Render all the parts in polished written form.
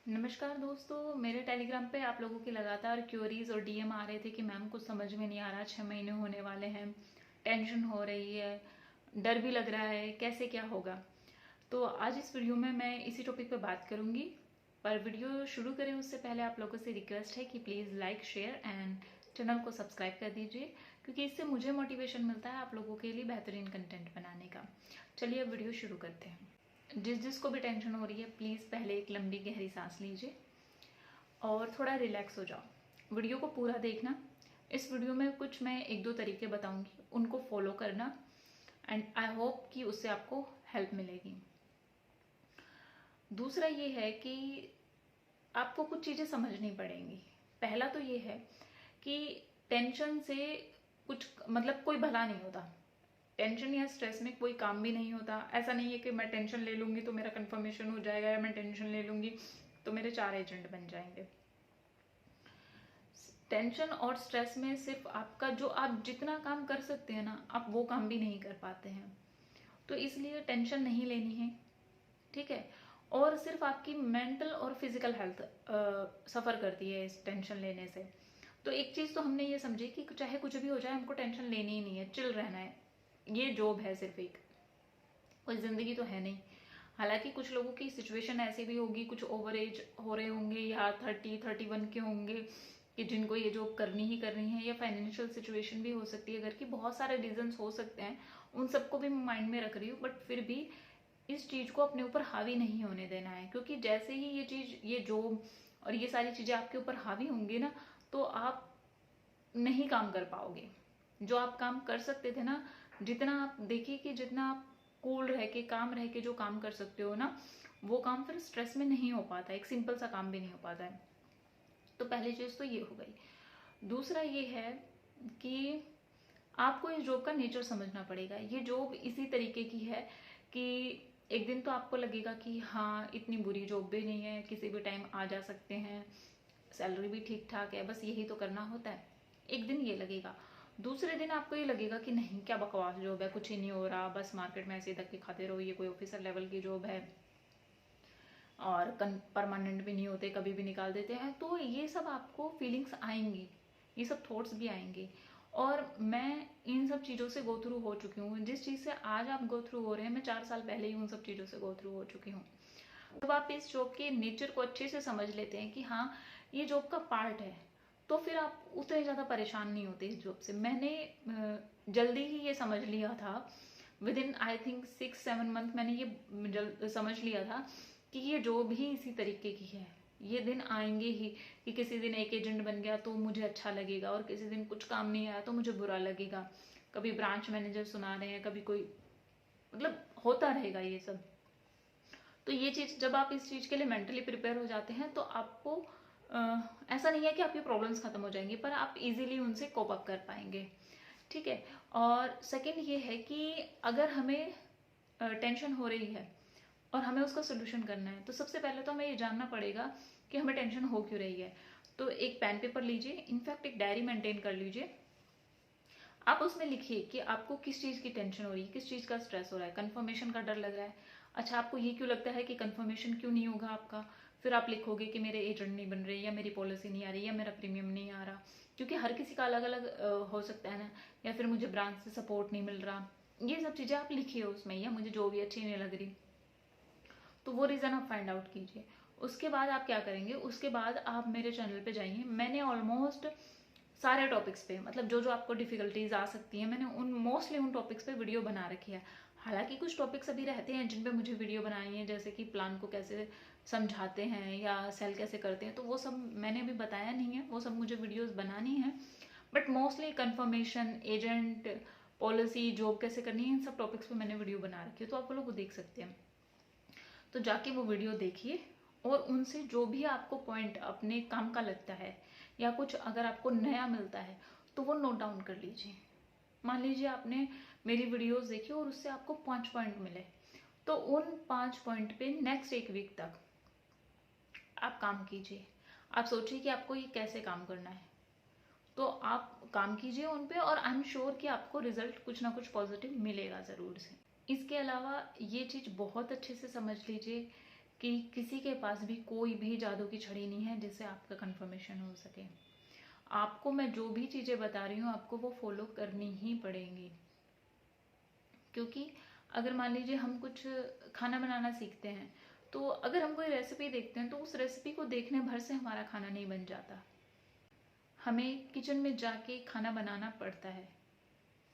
नमस्कार दोस्तों, मेरे टेलीग्राम पे आप लोगों की लगातार क्यूरीज और डीएम आ रहे थे कि मैम कुछ समझ में नहीं आ रहा, 6 महीने होने वाले हैं, टेंशन हो रही है, डर भी लग रहा है, कैसे क्या होगा। तो आज इस वीडियो में मैं इसी टॉपिक पे बात करूंगी। पर वीडियो शुरू करें उससे पहले आप लोगों से रिक्वेस्ट है कि please like share and channel को सब्सक्राइब कर दीजिए, क्योंकि इससे मुझे मोटिवेशन मिलता है आप लोगों के लिए बेहतरीन कंटेंट बनाने का। चलिए अब वीडियो शुरू करते हैं। जिसको भी टेंशन हो रही है प्लीज़ पहले एक लंबी गहरी सांस लीजिए और थोड़ा रिलैक्स हो जाओ। वीडियो को पूरा देखना। इस वीडियो में कुछ मैं एक दो तरीके बताऊंगी, उनको फॉलो करना एंड आई होप कि उससे आपको हेल्प मिलेगी। दूसरा ये है कि आपको कुछ चीज़ें समझनी पड़ेंगी। पहला तो ये है कि टेंशन से कुछ मतलब कोई भला नहीं होता। टेंशन या स्ट्रेस में कोई काम भी नहीं होता। ऐसा नहीं है कि मैं टेंशन ले लूंगी तो मेरा कंफर्मेशन हो जाएगा, या मैं टेंशन ले लूंगी तो मेरे 4 एजेंट बन जाएंगे। टेंशन और स्ट्रेस में सिर्फ आपका जो आप जितना काम कर सकते हैं ना, आप वो काम भी नहीं कर पाते हैं। तो इसलिए टेंशन नहीं लेनी है, ठीक है। और सिर्फ आपकी मेंटल और फिजिकल हेल्थ सफ़र करती है इस टेंशन लेने से। तो एक चीज़ तो हमने ये समझी कि चाहे कुछ भी हो जाए हमको टेंशन लेनी ही नहीं है, चिल रहना है। ये जॉब है सिर्फ एक, कोई ज़िंदगी तो है नहीं। हालांकि कुछ लोगों की सिचुएशन ऐसी भी होगी, कुछ ओवर एज हो रहे होंगे या 30-31 के होंगे कि जिनको ये जॉब करनी ही करनी है, या फाइनेंशियल सिचुएशन भी हो सकती है घर की। बहुत सारे रीजंस हो सकते हैं, उन सबको भी मैं माइंड में रख रही हूँ। बट फिर भी इस चीज़ को अपने ऊपर हावी नहीं होने देना है, क्योंकि जैसे ही ये चीज़, ये जॉब और ये सारी चीज़ें आपके ऊपर हावी होंगी ना, तो आप नहीं काम कर पाओगे। जो आप काम कर सकते थे ना, जितना आप देखिए कि जितना आप कूल रह के काम रह के जो काम कर सकते हो ना, वो काम फिर स्ट्रेस में नहीं हो पाता। एक सिंपल सा काम भी नहीं हो पाता है। तो पहली चीज़ तो ये हो गई। दूसरा ये है कि आपको इस जॉब का नेचर समझना पड़ेगा। ये जॉब इसी तरीके की है कि एक दिन तो आपको लगेगा कि हाँ, इतनी बुरी जॉब भी नहीं है, किसी भी टाइम आ जा सकते हैं, सैलरी भी ठीक ठाक है, बस यही तो करना होता है। एक दिन ये लगेगा। दूसरे दिन आपको ये लगेगा कि नहीं, क्या बकवास जॉब है, कुछ ही नहीं हो रहा, बस मार्केट में ऐसे धक्के खाते रहो, ये कोई ऑफिसर लेवल की जॉब है और परमानेंट भी नहीं होते, कभी भी निकाल देते हैं। तो ये सब आपको फीलिंग्स आएंगी, ये सब थॉट्स भी आएंगे। और मैं इन सब चीज़ों से गो थ्रू हो चुकी हूँ। जिस चीज़ से आज आप गो थ्रू हो रहे हैं, मैं 4 साल पहले ही उन सब चीज़ों से गो थ्रू हो चुकी हूँ। जब आप इस जॉब के नेचर को अच्छे से समझ लेते हैं कि हाँ, ये जॉब का पार्ट है, तो फिर आप उतने ज़्यादा परेशान नहीं होते इस जॉब से। मैंने जल्दी ही ये समझ लिया था। With in I think 6-7 month मैंने ये समझ लिया था कि ये जॉब ही इसी तरीके की है। ये दिन आएंगे ही कि किसी दिन एक एजेंट बन गया तो मुझे अच्छा लगेगा, और किसी दिन कुछ काम नहीं आया तो मुझे बुरा लगेगा। कभी ब्रांच मैनेजर सुना रहे हैं, कभी कोई, मतलब होता रहेगा ये सब। तो ये चीज़, जब आप इस चीज़ के लिए मेंटली प्रिपेयर हो जाते हैं तो आपको ऐसा नहीं है कि आपकी प्रॉब्लम्स खत्म हो जाएंगी, पर आप इजीली उनसे कोप अप कर पाएंगे, ठीक है। और सेकंड ये है कि अगर हमें टेंशन हो रही है और हमें उसका सोल्यूशन करना है, तो सबसे पहले तो हमें ये जानना पड़ेगा कि हमें टेंशन हो क्यों रही है। तो एक पेन पेपर लीजिए, इनफैक्ट एक डायरी मेंटेन कर लीजिए। आप उसमें लिखिए कि आपको किस चीज़ की टेंशन हो रही है, किस चीज़ का स्ट्रेस हो रहा है। कंफर्मेशन का डर लग रहा है, अच्छा आपको ये क्यों लगता है कि कंफर्मेशन क्यों नहीं होगा आपका। फिर आप लिखोगे कि मेरे एजेंट नहीं बन रहे, या मेरी पॉलिसी नहीं आ रही, या मेरा प्रीमियम नहीं आ रहा, क्योंकि हर किसी का अलग अलग हो सकता है ना। या फिर मुझे ब्रांच से सपोर्ट नहीं मिल रहा। ये सब चीज़ें आप लिखिए उसमें, या मुझे जो भी अच्छी नहीं लग रही, तो वो रीज़न आप फाइंड आउट कीजिए। उसके बाद आप क्या करेंगे, उसके बाद आप मेरे चैनल पे जाइए। मैंने ऑलमोस्ट सारे टॉपिक्स पे, मतलब जो जो आपको डिफिकल्टीज आ सकती हैं, मैंने मोस्टली उन टॉपिक्स पे वीडियो बना रखी है। हालांकि कुछ टॉपिक्स अभी रहते हैं जिन पे मुझे वीडियो बनानी है, जैसे कि प्लान को कैसे समझाते हैं या सेल कैसे करते हैं, तो वो सब मैंने अभी बताया नहीं है, वो सब मुझे वीडियोस बनानी है। But mostly confirmation, agent, policy, job कैसे करनी है, इन सब टॉपिक्स पे मैंने वीडियो बना रखी है, तो आप वो लोग देख सकते हैं। तो जाके वो वीडियो देखिए और उनसे जो भी आपको पॉइंट अपने काम का लगता है, या कुछ अगर आपको नया मिलता है, तो वो नोट डाउन कर लीजिए। मान लीजिए आपने मेरी वीडियोस देखी और उससे आपको 5 पॉइंट मिले, तो उन 5 पॉइंट पे नेक्स्ट एक वीक तक आप काम कीजिए। आप सोचिए कि आपको ये कैसे काम करना है, तो आप काम कीजिए उन पे, और आई एम श्योर कि आपको रिजल्ट कुछ ना कुछ पॉजिटिव मिलेगा ज़रूर से। इसके अलावा ये चीज़ बहुत अच्छे से समझ लीजिए कि किसी के पास भी कोई भी जादू की छड़ी नहीं है जिससे आपका कंफर्मेशन हो सके। आपको मैं जो भी चीज़ें बता रही हूँ आपको वो फॉलो करनी ही पड़ेंगी। क्योंकि अगर मान लीजिए हम कुछ खाना बनाना सीखते हैं, तो अगर हम कोई रेसिपी देखते हैं तो उस रेसिपी को देखने भर से हमारा खाना नहीं बन जाता। हमें किचन में जाके खाना बनाना पड़ता है,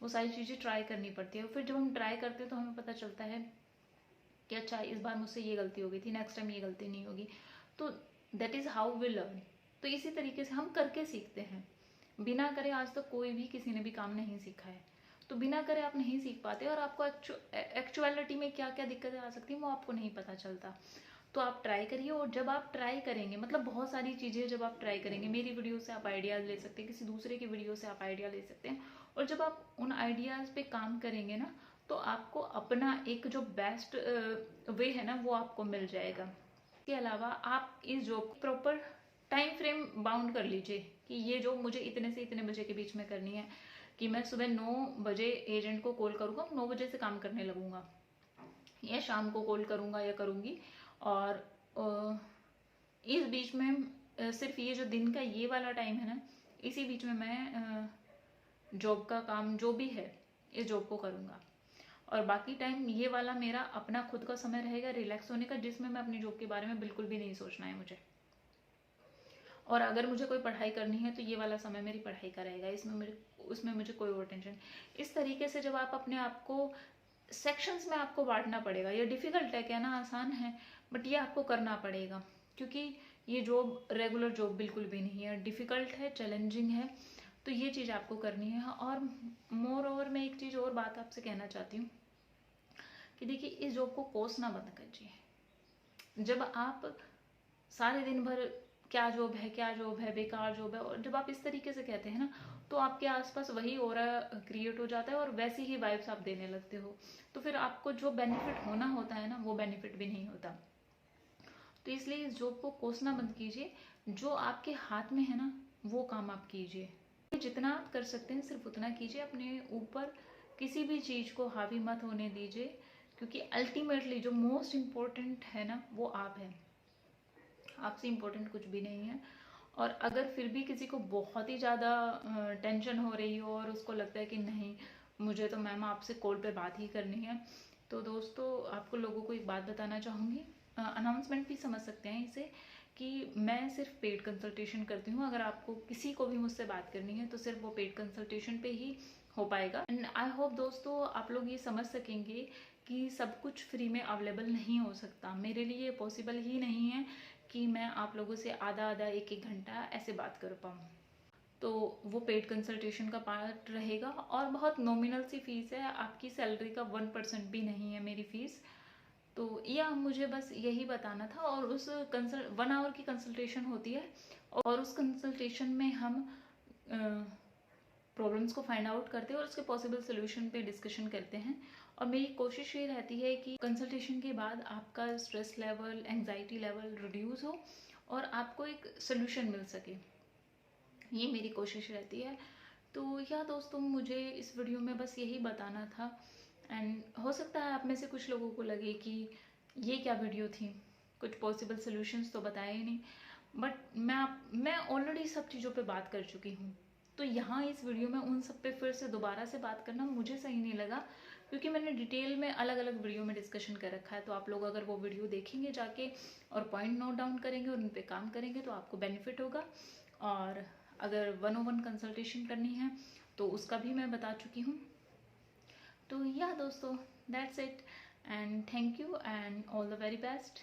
वो सारी चीज़ें ट्राई करनी पड़ती है। और फिर जब हम ट्राई करते हैं तो हमें पता चलता है कि अच्छा इस बार मुझसे ये गलती हो गई थी, नेक्स्ट टाइम ये गलती नहीं होगी। तो that is how we learn. तो इसी तरीके से हम करके सीखते हैं। बिना करे आज तक कोई भी किसी ने भी काम नहीं सीखा है। तो बिना करे आप नहीं सीख पाते, और आपको एक्चुअलिटी में क्या क्या दिक्कतें आ सकती हैं वो आपको नहीं पता चलता। तो आप ट्राई करिए, और जब आप ट्राई करेंगे, मतलब बहुत सारी चीज़ें जब आप ट्राई करेंगे, मेरी वीडियो से आप आइडियाज़ ले सकते हैं, किसी दूसरे की वीडियो से आप आइडिया ले सकते हैं, और जब आप उन आइडियाज़ पे काम करेंगे ना, तो आपको अपना एक जो बेस्ट वे है ना वो आपको मिल जाएगा। इसके अलावा आप इस जॉब को प्रॉपर टाइम फ्रेम बाउंड कर लीजिए कि ये जॉब मुझे इतने से इतने बजे के बीच में करनी है, कि मैं सुबह 9 बजे एजेंट को कॉल करूँगा, 9 बजे से काम करने लगूंगा, या शाम को कॉल करूँगा या करूँगी। और इस बीच में सिर्फ ये जो दिन का ये वाला टाइम है ना, इसी बीच में मैं जॉब का काम जो भी है इस जॉब को करूँगा। और बाकी टाइम ये वाला मेरा अपना खुद का समय रहेगा रिलैक्स होने का, जिसमें मैं अपनी जॉब के बारे में बिल्कुल भी नहीं सोचना है मुझे। और अगर मुझे कोई पढ़ाई करनी है तो ये वाला समय मेरी पढ़ाई का रहेगा, उसमें मुझे कोई और टेंशन। इस तरीके से जब आप अपने आप को सेक्शंस में आपको बांटना पड़ेगा। ये डिफ़िकल्ट है, कहना आसान है, बट ये आपको करना पड़ेगा, क्योंकि ये जॉब रेगुलर जॉब बिल्कुल भी नहीं है, डिफ़िकल्ट है, चैलेंजिंग है। तो ये चीज़ आपको करनी है। और मोर ओवर मैं एक चीज़ और बात आपसे कहना चाहती हूँ कि देखिए, इस जॉब को कोसना बंद कीजिए। जब आप सारे दिन भर क्या जॉब है, बेकार जॉब है, और जब आप इस तरीके से कहते हैं ना, तो आपके आसपास वही ऑरा क्रिएट हो जाता है और वैसी ही वाइब्स आप देने लगते हो। तो फिर आपको जो बेनिफिट होना होता है ना, वो बेनिफिट भी नहीं होता। तो इसलिए इस जॉब को कोसना बंद कीजिए। जो आपके हाथ में है ना वो काम आप कीजिए। जितना आप कर सकते हैं सिर्फ उतना कीजिए। अपने ऊपर किसी भी चीज़ को हावी मत होने दीजिए, क्योंकि अल्टीमेटली जो मोस्ट इम्पोर्टेंट है ना वो आप हैं। आपसे इम्पोर्टेंट कुछ भी नहीं है। और अगर फिर भी किसी को बहुत ही ज़्यादा टेंशन हो रही हो और उसको लगता है कि नहीं मुझे तो मैम आपसे कॉल पे बात ही करनी है, तो दोस्तों आपको लोगों को एक बात बताना चाहूँगी, अनाउंसमेंट भी समझ सकते हैं इसे, कि मैं सिर्फ पेड कंसल्टेशन करती हूँ। अगर आपको किसी को भी मुझसे बात करनी है तो सिर्फ वो पेड कंसल्टेशन पे ही हो पाएगा। एंड आई होप दोस्तों आप लोग ये समझ सकेंगे कि सब कुछ फ्री में अवेलेबल नहीं हो सकता। मेरे लिए पॉसिबल ही नहीं है कि मैं आप लोगों से आधा आधा एक एक घंटा ऐसे बात कर पाऊँ। तो वो पेड कंसल्टेशन का पार्ट रहेगा, और बहुत नॉमिनल सी फीस है, आपकी सैलरी का 1% भी नहीं है मेरी फीस। तो या मुझे बस यही बताना था। और उस 1 आवर की कंसल्टेशन होती है, और उस कंसल्टेशन में हम प्रॉब्लम्स को फाइंड आउट करते हैं और उसके पॉसिबल सोल्यूशन पे डिस्कशन करते हैं। और मेरी कोशिश ये रहती है कि कंसल्टेशन के बाद आपका stress level, anxiety level reduce हो और आपको एक सोल्यूशन मिल सके, ये मेरी कोशिश रहती है। तो या दोस्तों मुझे इस वीडियो में बस यही बताना था। एंड हो सकता है आप में से कुछ लोगों को लगे कि ये क्या वीडियो थी, कुछ पॉसिबल सोल्यूशंस तो बताए ही नहीं। बट मैं ऑलरेडी सब चीज़ों पे बात कर चुकी हूँ, तो यहाँ इस वीडियो में उन सब पे फिर से दोबारा से बात करना मुझे सही नहीं लगा, क्योंकि मैंने डिटेल में अलग अलग वीडियो में डिस्कशन कर रखा है। तो आप लोग अगर वो वीडियो देखेंगे जाके और पॉइंट नोट डाउन करेंगे और उन पे काम करेंगे तो आपको बेनिफिट होगा। और अगर 101 कंसल्टेशन करनी है तो उसका भी मैं बता चुकी हूँ। तो या दोस्तों that's it, and thank you and all the very best.